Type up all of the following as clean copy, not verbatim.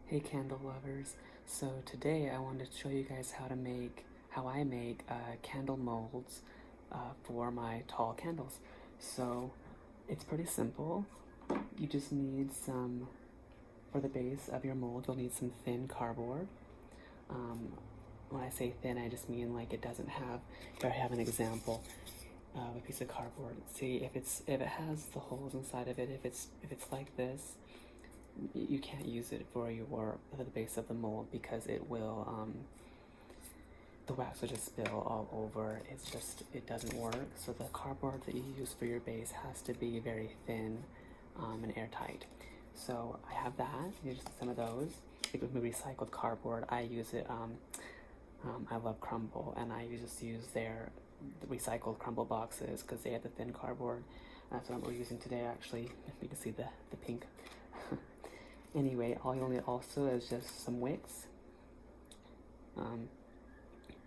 Hey candle lovers, so today I wanted to show you guys how I make candle molds for my tall candles. So it's pretty simple. You just need for the base of your mold, you'll need some thin cardboard. When I say thin, I just mean like it doesn't have, here I have an example of a piece of cardboard. See, if it has the holes inside of it, if it's like this, you can't use it for the base of the mold because it will the wax will just spill all over. It doesn't work. So the cardboard that you use for your base has to be very thin and airtight. So I have that. You just some of those. Like with recycled cardboard, I use it. I love Crumble, and I just use their recycled Crumble boxes because they have the thin cardboard. That's what we're using today. Actually, you can see the pink. Anyway, all you'll need also is just some wicks,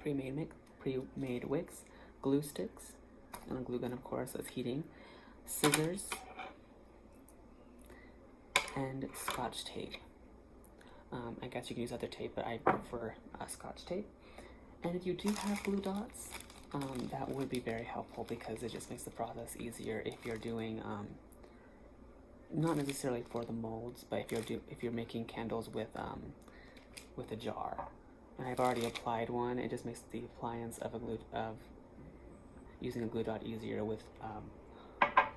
pre-made wicks, glue sticks, and a glue gun, of course, that's heating, scissors, and Scotch tape. I guess you can use other tape, but I prefer Scotch tape. And if you do have glue dots, that would be very helpful because it just makes the process easier if you're doing not necessarily for the molds, but if you're making candles with a jar. And I've already applied one. It just makes the appliance of using a glue dot easier with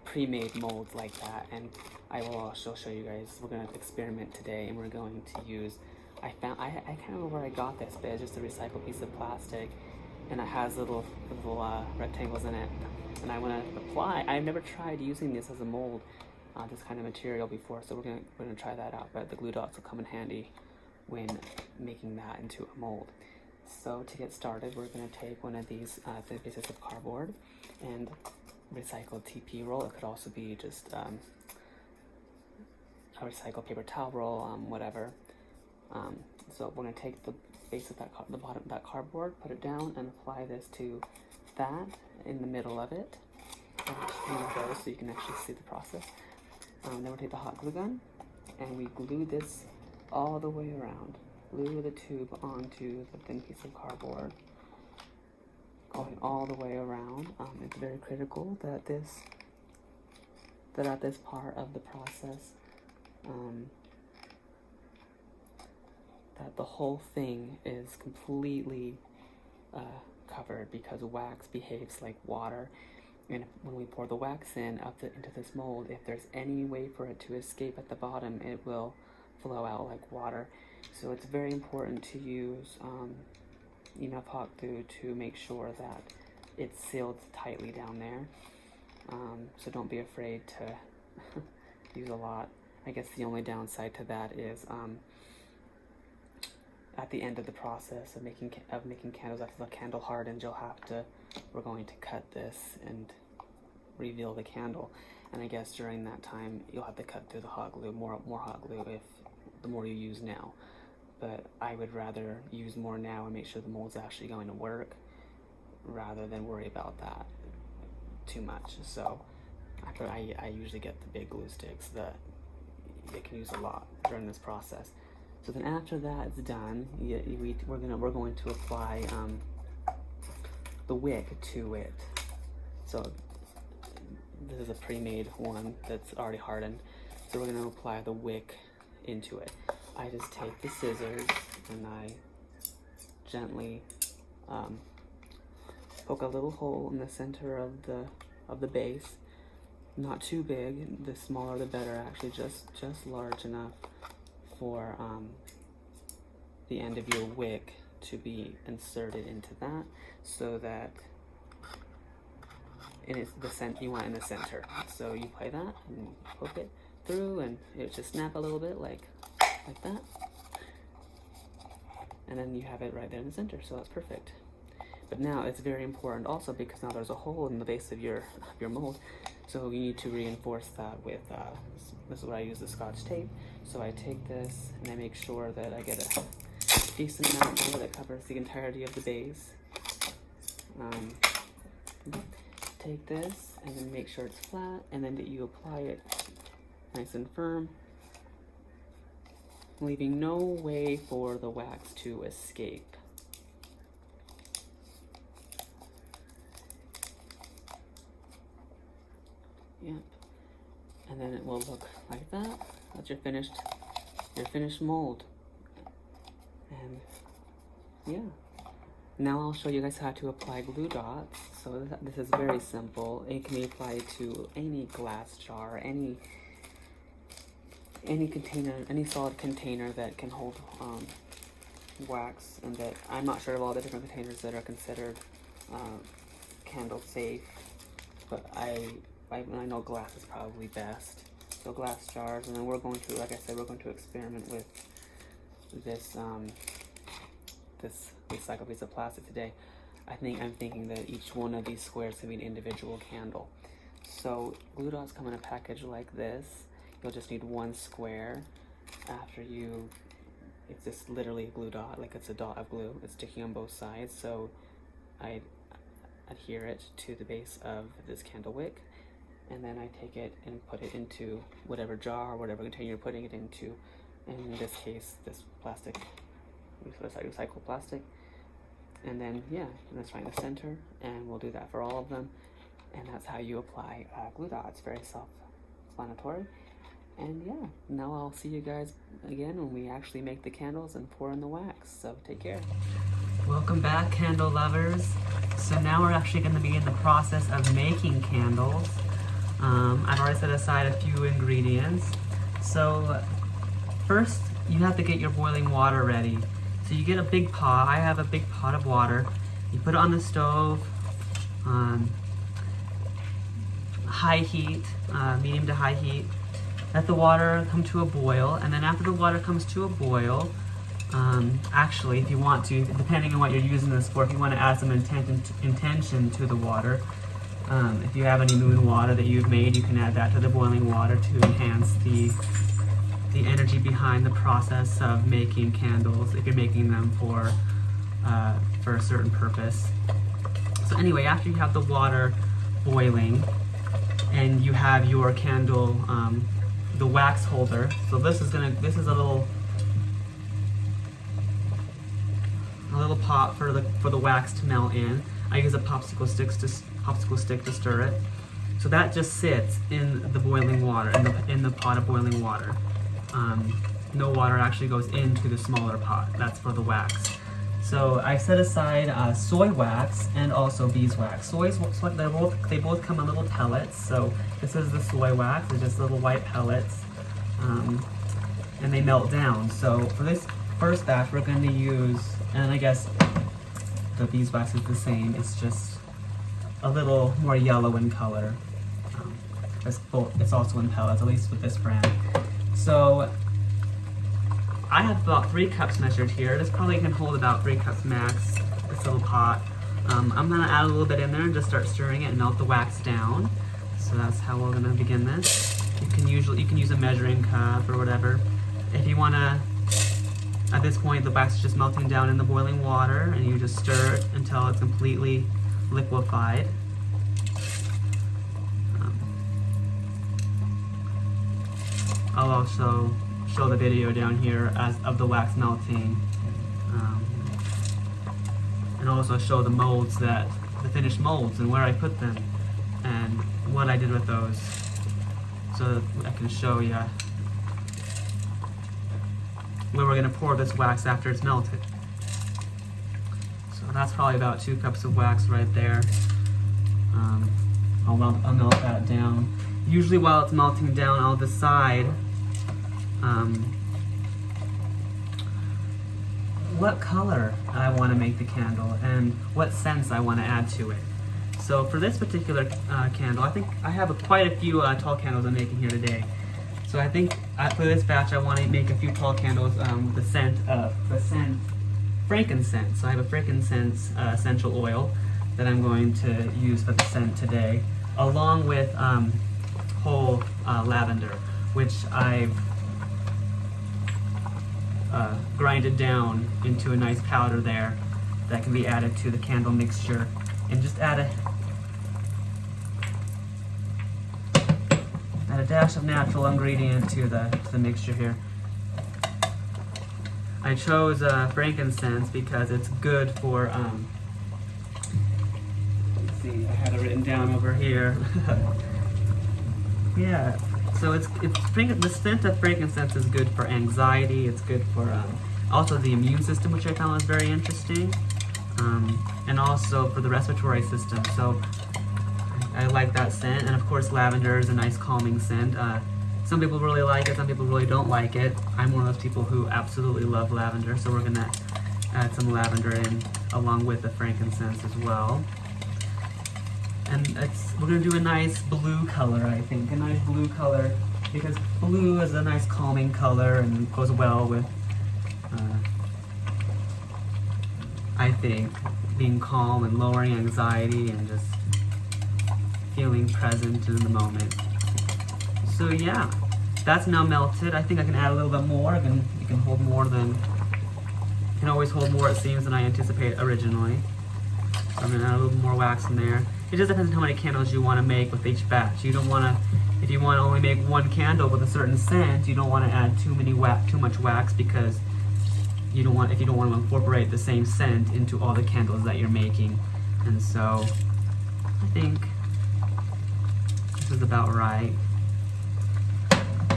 pre-made molds like that. And I will also show you guys. We're gonna experiment today, and we're going to use. I can't remember where I got this, but it's just a recycled piece of plastic, and it has little rectangles in it. And I want to apply. I've never tried using this as a mold. This kind of material before, so we're gonna try that out. But the glue dots will come in handy when making that into a mold. So to get started, we're gonna take one of these thin pieces of cardboard and recycled TP roll. It could also be just a recycled paper towel roll, whatever. So we're gonna take the base of the bottom of that cardboard, put it down, and apply this to that in the middle of it. So you can actually see the process. Then we'll take the hot glue gun and we glue this all the way around. Glue the tube onto the thin piece of cardboard, going all the way around. It's very critical that at this part of the process, that the whole thing is completely covered because wax behaves like water. And when we pour the wax in into this mold, if there's any way for it to escape at the bottom, it will flow out like water. So it's very important to use enough hot glue to make sure that it's sealed tightly down there. So don't be afraid to use a lot. I guess the only downside to that is at the end of the process of making candles, after the candle hardens, we're going to cut this and reveal the candle. And I guess during that time, you'll have to cut through the hot glue, more hot glue if the more you use now. But I would rather use more now and make sure the mold's actually going to work rather than worry about that too much. So I usually get the big glue sticks that you can use a lot during this process. So then after that's done, we're going to apply the wick to it. So this is a pre-made one that's already hardened. So we're going to apply the wick into it. I just take the scissors and I gently poke a little hole in the center of the base. Not too big. The smaller the better. Actually, just large enough for the end of your wick to be inserted into that, so that you want it in the center. So you apply that and poke it through, and it just snap a little bit like that, and then you have it right there in the center. So that's perfect. But now it's very important also because now there's a hole in the base of your mold. So you need to reinforce that with, this is what I use, the Scotch tape. So I take this and I make sure that I get a decent amount here that covers the entirety of the base. Take this and then make sure it's flat, and then you apply it nice and firm. leaving no way for the wax to escape. Yep. And then it will look like that. That's your finished mold. And yeah. Now I'll show you guys how to apply glue dots. So this is very simple. It can be applied to any glass jar, any container, any solid container that can hold wax, and that I'm not sure of all the different containers that are considered candle safe, but I know glass is probably best. So glass jars, and then we're going to, like I said, we're going to experiment with this this recycled piece of plastic today. I'm thinking that each one of these squares can be an individual candle. So glue dots come in a package like this. You'll just need one square. It's just literally a glue dot, like it's a dot of glue. It's sticking on both sides. So I adhere it to the base of this candle wick, and then I take it and put it into whatever jar or whatever container you're putting it into. In this case, this plastic, recycled plastic. And then, yeah, and that's right in the center, and we'll do that for all of them. And that's how you apply glue dots. Very self-explanatory. And yeah, now I'll see you guys again when we actually make the candles and pour in the wax. So take care. Welcome back, candle lovers. So now we're actually going to begin the process of making candles. I've already set aside a few ingredients. So first, you have to get your boiling water ready. So you get a big pot. I have a big pot of water. You put it on the stove, high heat, medium to high heat. Let the water come to a boil, and then after the water comes to a boil, actually, if you want to, depending on what you're using this for, if you want to add some intention to the water, if you have any moon water that you've made, you can add that to the boiling water to enhance the energy behind the process of making candles, if you're making them for a certain purpose. So anyway, after you have the water boiling and you have your candle, the wax holder. So this is a little pot for the wax to melt in. I use a popsicle stick to stir it. So that just sits in the boiling water, in the pot of boiling water. No water actually goes into the smaller pot. That's for the wax. So I set aside soy wax and also beeswax. They both come in little pellets. So this is the soy wax. It's just little white pellets, and they melt down. So for this first batch, we're going to use, and I guess the beeswax is the same. It's just a little more yellow in color. It's also in pellets, at least with this brand. So I have about 3 cups measured here. This probably can hold about 3 cups max, this little pot. I'm gonna add a little bit in there and just start stirring it and melt the wax down. So that's how we're gonna begin this. You can use a measuring cup or whatever. If you wanna, at this point the wax is just melting down in the boiling water, and you just stir it until it's completely liquefied. I'll also show the video down here of the wax melting, and also show the molds, the finished molds, and where I put them and what I did with those, so that I can show you where we're going to pour this wax after it's melted. So that's probably about 2 cups of wax right there. I'll melt that down. Usually while it's melting down, I'll decide what color I want to make the candle and what scents I want to add to it. So for this particular candle, I think I have quite a few tall candles I'm making here today. So I think for this batch I want to make a few tall candles with the scent frankincense. So I have a frankincense essential oil that I'm going to use for the scent today, along with whole lavender, which I've grinded down into a nice powder there that can be added to the candle mixture, and just add a dash of natural ingredient to the mixture here. I chose frankincense because it's good for, let's see, I had it written down over here. Yeah, so the scent of frankincense is good for anxiety. It's good for also the immune system, which I found was very interesting, and also for the respiratory system. So I like that scent, and of course lavender is a nice calming scent. Some people really like it, some people really don't like it. I'm one of those people who absolutely love lavender, so we're gonna add some lavender in along with the frankincense as well. And we're gonna do a nice blue color, I think, a nice blue color, because blue is a nice calming color and goes well with, I think, being calm and lowering anxiety and just feeling present in the moment. So yeah, that's now melted. I think I can add a little bit more. You can hold more than, can always hold more, it seems, than I anticipated originally. So I'm gonna add a little more wax in there. It just depends on how many candles you want to make with each batch. You don't want to, if you want to only make one candle with a certain scent, you don't want to add too much wax, because if you don't want to incorporate the same scent into all the candles that you're making. And so I think this is about right.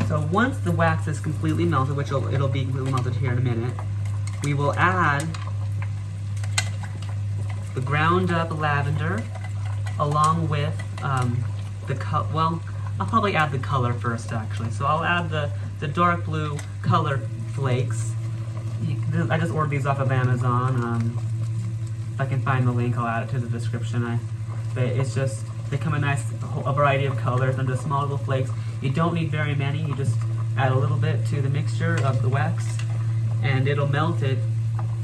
So once the wax is completely melted, which it'll be completely melted here in a minute, we will add the ground up lavender along with well, I'll probably add the color first actually. So I'll add the dark blue color flakes. I just ordered these off of Amazon. If I can find the link, I'll add it to the description. But it's just, they come in a variety of colors. They're just small little flakes. You don't need very many. You just add a little bit to the mixture of the wax, and it'll melt it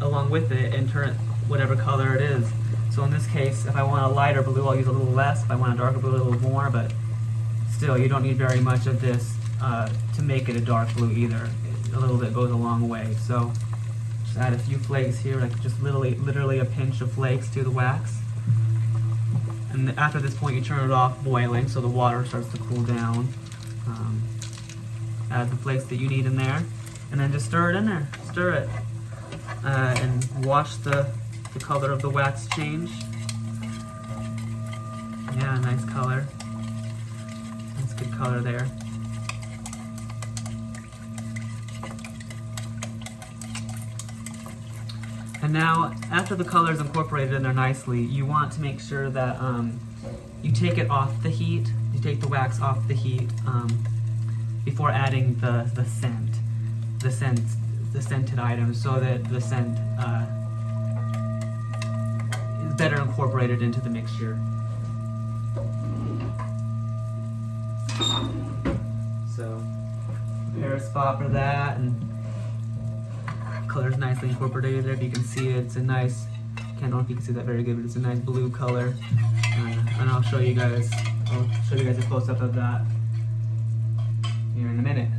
along with it and turn it whatever color it is. So in this case, if I want a lighter blue, I'll use a little less. If I want a darker blue, a little more. But still, you don't need very much of this to make it a dark blue either. A little bit goes a long way. So just add a few flakes here, like just literally a pinch of flakes to the wax. And after this point, you turn it off boiling, so the water starts to cool down. Add the flakes that you need in there, and then just stir it in there. Stir it, and watch the color of the wax change. Yeah, nice color. That's good color there. And now, after the color is incorporated in there nicely, you want to make sure that you take it off the heat. You take the wax off the heat before adding the scented items, so that the scent is better incorporated into the mixture. So, prepare a spot for that, and color's nicely incorporated there. If you can see it, it's a nice, I can't know if you can see that very good, but it's a nice blue color. And I'll show you guys a close-up of that here in a minute.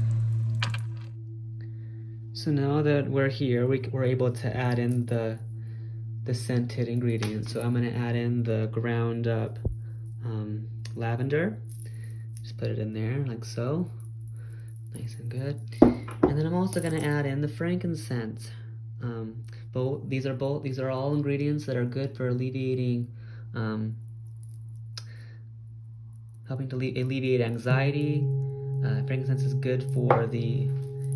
So now that we're here, we're able to add in the scented ingredients. So I'm going to add in the ground up lavender. Just put it in there like so. Nice and good. And then I'm also going to add in the frankincense. These are all ingredients that are good for alleviating, helping to alleviate anxiety. Frankincense is good for the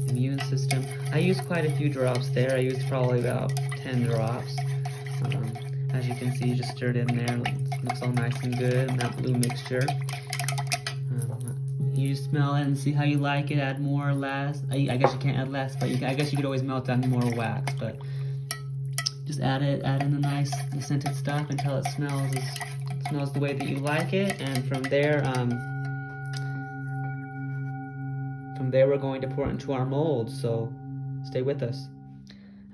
immune system. I used quite a few drops there. I used probably about 10 drops. As you can see, you just stirred in there. It looks all nice and good in that blue mixture. You smell it and see how you like it. Add more or less. I guess you can't add less, but I guess you could always melt down more wax. But just add in the scented stuff until it smells the way that you like it. And from there we're going to pour it into our molds. So stay with us.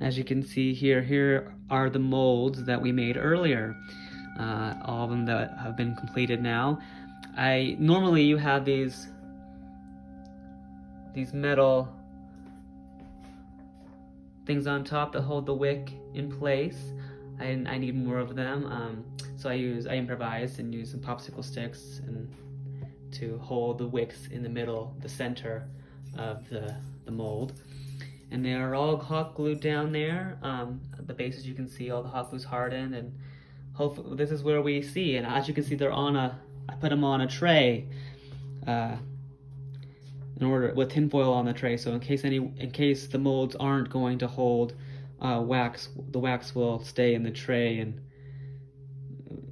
As you can see here are the molds that we made earlier. All of them that have been completed now. Normally you have these metal things on top to hold the wick in place. I need more of them, so I improvised and used some popsicle sticks to hold the wicks in the middle, the center of the mold. and they are all hot glued down there. The bases, you can see all the hot glue's hardened, and hopefully this is where we see. And as you can see, they're on I put them on a tray, with tinfoil on the tray. So in case the molds aren't going to hold wax, the wax will stay in the tray, and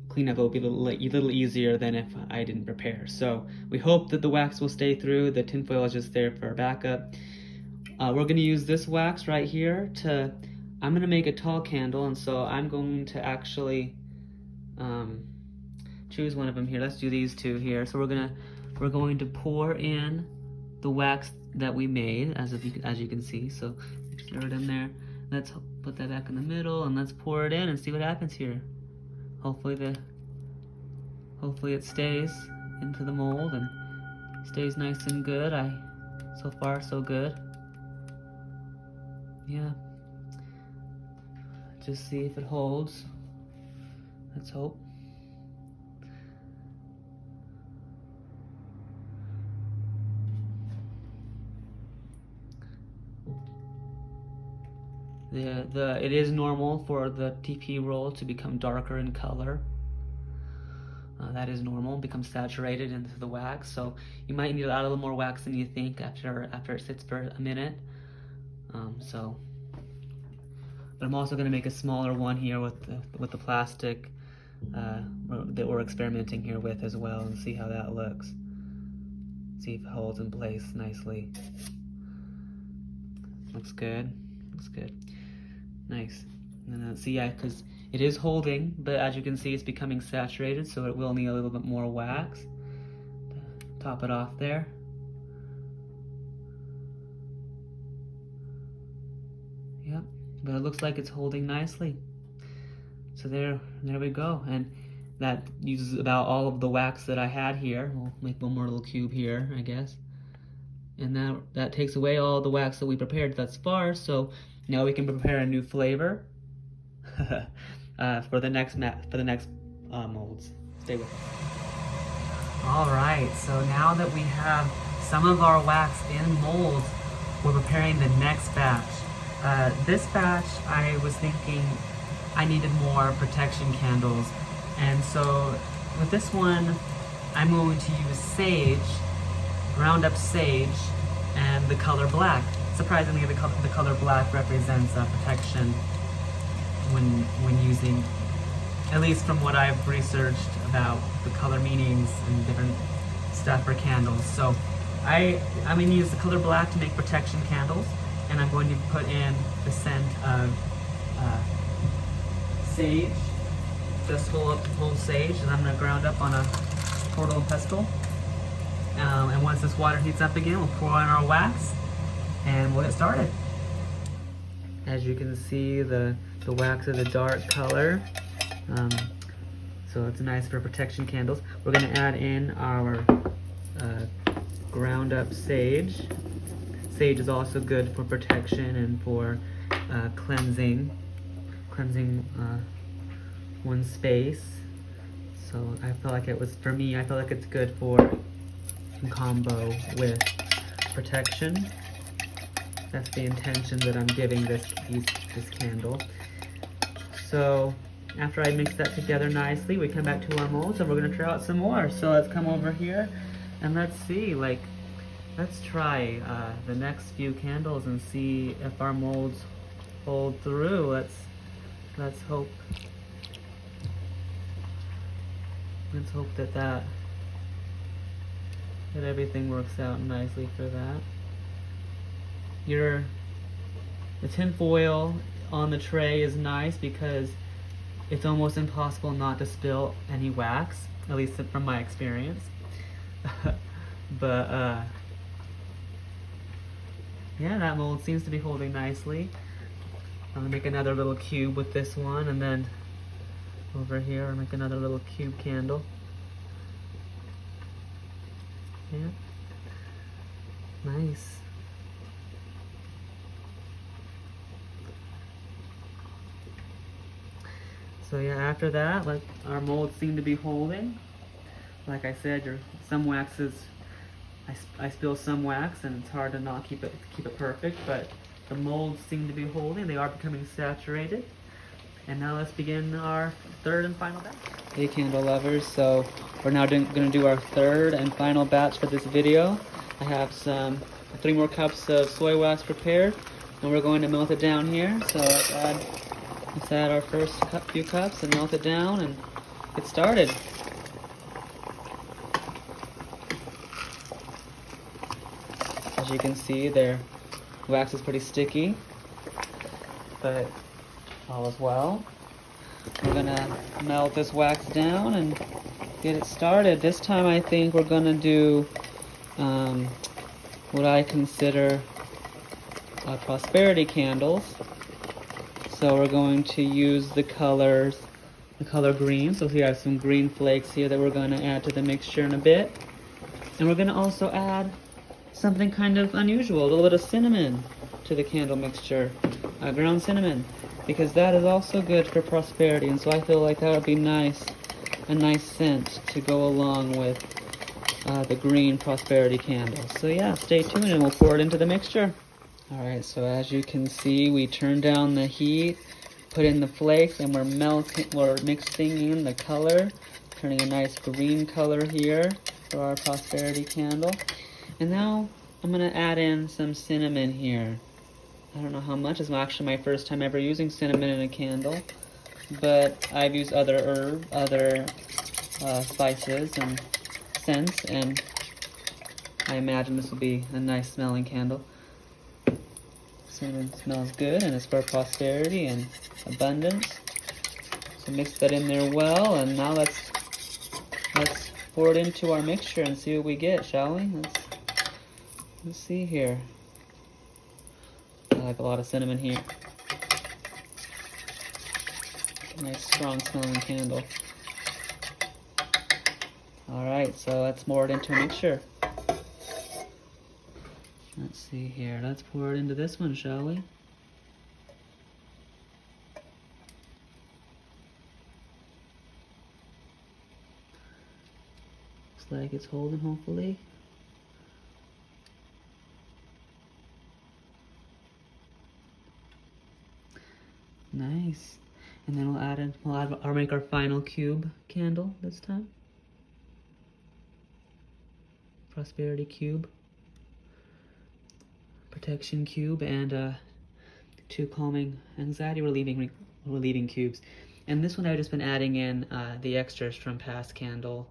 cleanup will be a little easier than if I didn't prepare. So we hope that the wax will stay through. The tinfoil is just there for backup. We're going to use this wax right here I'm going to make a tall candle, and so I'm going to actually choose one of them here. Let's do these two here. So we're going to pour in the wax that we made, as you can see. So stir it in there. Let's put that back in the middle, and let's pour it in and see what happens here. Hopefully it stays into the mold and stays nice and good. So far so good. Yeah. Just see if it holds. Let's hope. It is normal for the TP roll to become darker in color. That is normal, becomes saturated into the wax. So you might need to add a little more wax than you think after it sits for a minute. But I'm also going to make a smaller one here with the plastic that we're experimenting here with as well, and see how that looks. See if it holds in place nicely. Looks good. Looks good. Nice. And see, yeah, because it is holding, but as you can see, it's becoming saturated, so it will need a little bit more wax to top it off there. Yep, but it looks like it's holding nicely. So there we go, and that uses about all of the wax that I had here. We'll make one more little cube here, I guess. And that takes away all the wax that we prepared thus far, so now we can prepare a new flavor for the next molds. Stay with us. All right, so now that we have some of our wax in molds, we're preparing the next batch. This batch, I was thinking I needed more protection candles, and so with this one, I'm going to use sage, ground up sage, and the color black. Surprisingly, the color black represents protection when using, at least from what I've researched about the color meanings and different stuff for candles. So I'm going to use the color black to make protection candles, and I'm going to put in the scent of sage, just whole sage, and I'm going to ground up on a portal and pestle. And once this water heats up again, we'll pour in our wax, and we'll get started. As you can see, the wax is a dark color, so it's nice for protection candles. We're going to add in our ground up sage. Sage is also good for protection and for cleansing one space. So I feel like I feel like it's good in combo with protection. That's the intention that I'm giving this candle. So after I mix that together nicely, we come back to our molds and we're gonna try out some more. So let's come over here and let's see, let's try the next few candles and see if our molds hold through. Let's hope that everything works out nicely for that. The tin foil on the tray is nice because it's almost impossible not to spill any wax, at least from my experience. But yeah, that mold seems to be holding nicely. I'm gonna make another little cube with this one, and then over here I'll make another little cube candle. Yeah. Nice. So yeah, after that, our molds seem to be holding. Like I said, some waxes, I spill some wax, and it's hard to not keep it perfect. But The molds seem to be holding. They are becoming saturated. And now let's begin our third and final batch. Hey candle lovers, so we're now going to do our third and final batch for this video. I have 3 more cups of soy wax prepared, and we're going to melt it down here. So let's add our first few cups and melt it down and get started. As you can see, their wax is pretty sticky, but all is well. We're gonna melt this wax down and get it started. This time I think we're gonna do what I consider prosperity candles. So we're going to use the color green. So here I have some green flakes here that we're gonna add to the mixture in a bit. And we're gonna also add something kind of unusual, a little bit of cinnamon to the candle mixture, ground cinnamon, because that is also good for prosperity, and so I feel like that would be nice, a nice scent to go along with the green prosperity candle. So yeah, stay tuned and we'll pour it into the mixture. Alright, so as you can see, we turn down the heat, put in the flakes, and we're mixing in the color, turning a nice green color here for our prosperity candle. And now I'm going to add in some cinnamon here. I don't know how much. It's actually my first time ever using cinnamon in a candle, but I've used other spices and scents, and I imagine this will be a nice smelling candle. Cinnamon smells good, and it's for prosperity and abundance. So mix that in there well, and now let's pour it into our mixture and see what we get, shall we? Let's see here. I like a lot of cinnamon here. Nice strong smelling candle. Alright, so let's pour it into a mixture. Let's see here. Let's pour it into this one, shall we? Looks like it's holding, hopefully. Nice. And then I'll make our final cube candle this time. Prosperity cube, protection cube, and 2 calming anxiety relieving cubes. And this one I've just been adding in the extras from past candle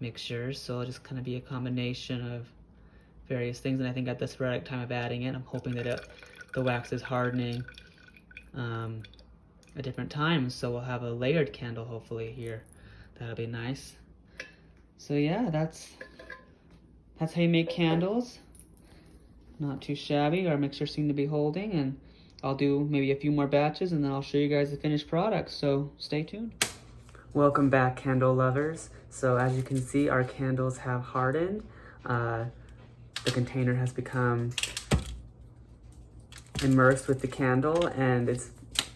mixtures, so it'll just kind of be a combination of various things. And I think at the sporadic time of adding it, I'm hoping that the wax is hardening at different times, so we'll have a layered candle hopefully here. That'll be nice. So yeah, that's how you make candles. Not too shabby. Our mixture seemed to be holding, and I'll do maybe a few more batches and then I'll show you guys the finished product, so stay tuned. Welcome back, candle lovers. So as you can see, our candles have hardened. The container has become immersed with the candle, and it's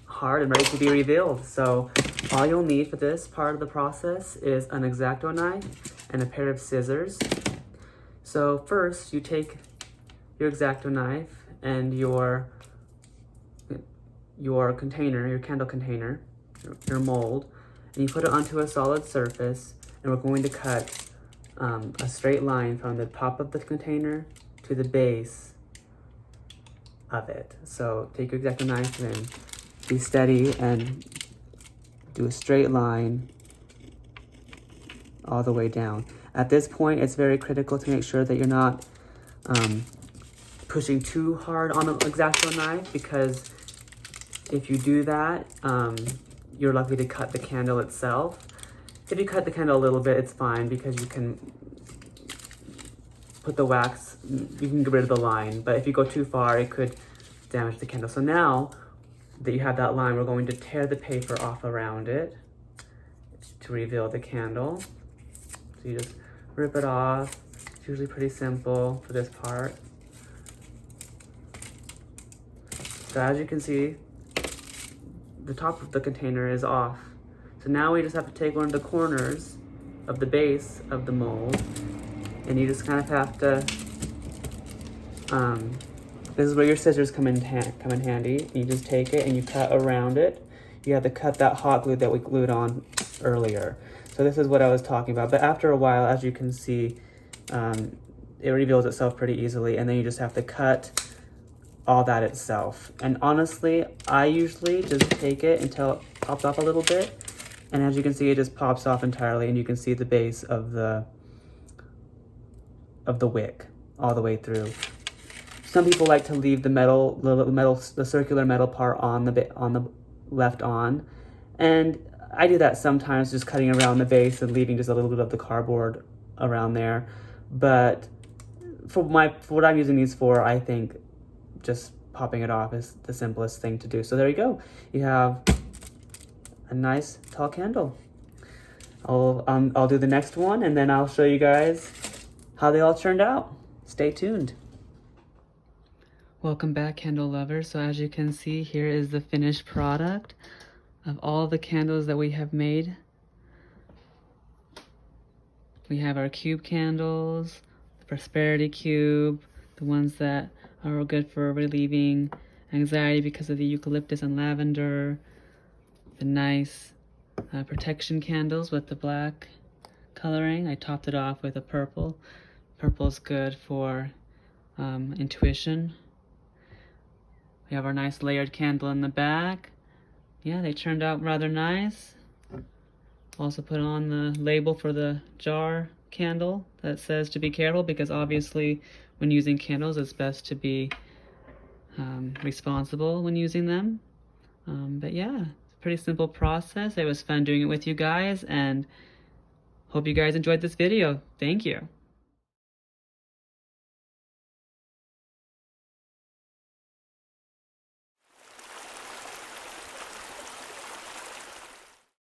hard and ready to be revealed. So all you'll need for this part of the process is an X-Acto knife and a pair of scissors. So first you take your X-Acto knife and your container, your candle container, your mold, and you put it onto a solid surface, and we're going to cut a straight line from the top of the container to the base of it. So take your X-Acto knife and be steady and do a straight line all the way down. At this point, it's very critical to make sure that you're not pushing too hard on the X-Acto knife, because if you do that, you're likely to cut the candle itself. If you cut the candle a little bit, it's fine, because you can put the wax, you can get rid of the line, but if you go too far, it could damage the candle. So now that you have that line, we're going to tear the paper off around it to reveal the candle. So you just rip it off. It's usually pretty simple for this part. So as you can see, the top of the container is off. So now we just have to take one of the corners of the base of the mold, and you just kind of have to This is where your scissors come in handy. You just take it and you cut around it. You have to cut that hot glue that we glued on earlier. So this is what I was talking about. But after a while, as you can see, it reveals itself pretty easily, and then you just have to cut all that itself. And honestly, I usually just take it until it pops off a little bit, and as you can see, it just pops off entirely, and you can see the base of the wick all the way through. Some people like to leave the circular metal part on the left on, and I do that sometimes, just cutting around the base and leaving just a little bit of the cardboard around there. But for what I'm using these for, I think just popping it off is the simplest thing to do. So there you go. You have a nice tall candle. I'll do the next one, and then I'll show you guys how they all turned out. Stay tuned. Welcome back, candle lovers. So as you can see, here is the finished product of all the candles that we have made. We have our cube candles, the prosperity cube, the ones that are good for relieving anxiety because of the eucalyptus and lavender, the nice protection candles with the black coloring. I topped it off with a purple. Purple is good for intuition. We have our nice layered candle in the back. Yeah, they turned out rather nice. Also put on the label for the jar candle that says to be careful, because obviously when using candles it's best to be responsible when using them. But yeah, it's a pretty simple process. It was fun doing it with you guys, and hope you guys enjoyed this video. Thank you.